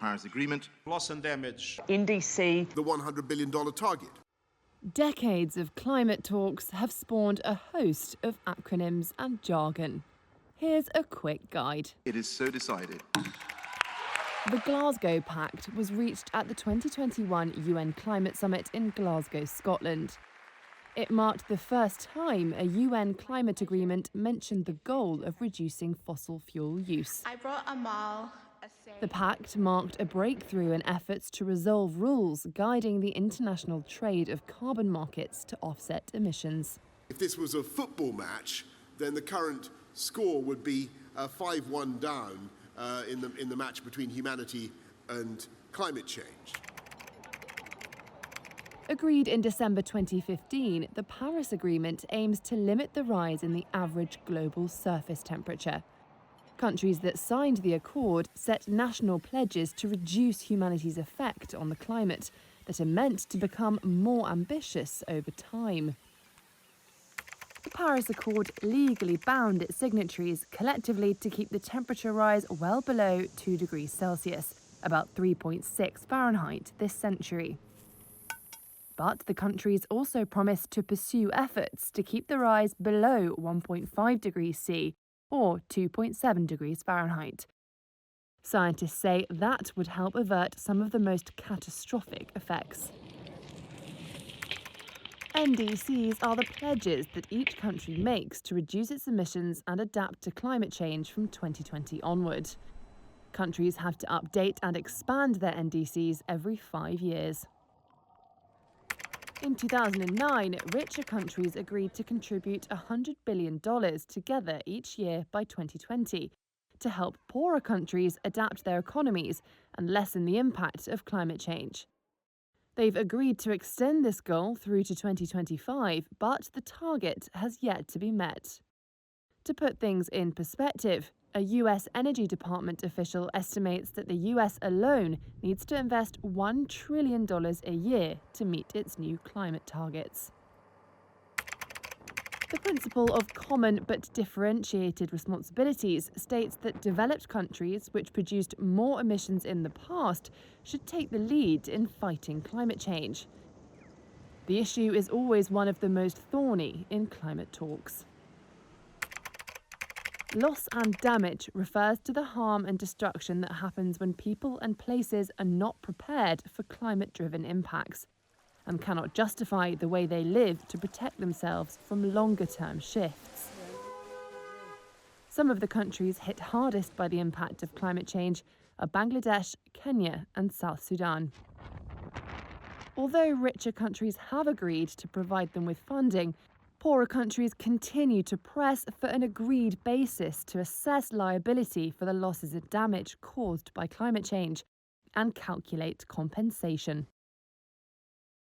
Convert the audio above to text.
Paris Agreement, loss and damage, NDC, the $100 billion target. Decades of climate talks have spawned a host of acronyms and jargon. Here's a quick guide. it is so decided. The Glasgow Pact was reached at the 2021 UN Climate Summit in Glasgow, Scotland. It marked the first time a UN climate agreement mentioned the goal of reducing fossil fuel use. I brought Amal The pact marked a breakthrough in efforts to resolve rules guiding the international trade of carbon markets to offset emissions. If this was a football match, then the current score would be 5-1 down in the match between humanity and climate change. Agreed in December 2015, the Paris Agreement aims to limit the rise in the average global surface temperature. Countries that signed the accord set national pledges to reduce humanity's effect on the climate that are meant to become more ambitious over time. The Paris Accord legally bound its signatories collectively to keep the temperature rise well below 2 degrees Celsius, about 3.6 Fahrenheit this century. But the countries also promised to pursue efforts to keep the rise below 1.5 degrees C, or 2.7 degrees Fahrenheit. Scientists say that would help avert some of the most catastrophic effects. NDCs are the pledges that each country makes to reduce its emissions and adapt to climate change from 2020 onward. Countries have to update and expand their NDCs every 5 years. In 2009, richer countries agreed to contribute $100 billion together each year by 2020 to help poorer countries adapt their economies and lessen the impact of climate change. They've agreed to extend this goal through to 2025, but the target has yet to be met. To put things in perspective, a US Energy Department official estimates that the US alone needs to invest $1 trillion a year to meet its new climate targets. The principle of common but differentiated responsibilities states that developed countries which produced more emissions in the past should take the lead in fighting climate change. The issue is always one of the most thorny in climate talks. Loss and damage refers to the harm and destruction that happens when people and places are not prepared for climate-driven impacts and cannot justify the way they live to protect themselves from longer-term shifts. Some of the countries hit hardest by the impact of climate change are Bangladesh, Kenya, and South Sudan. Although richer countries have agreed to provide them with funding, poorer countries continue to press for an agreed basis to assess liability for the losses and damage caused by climate change and calculate compensation.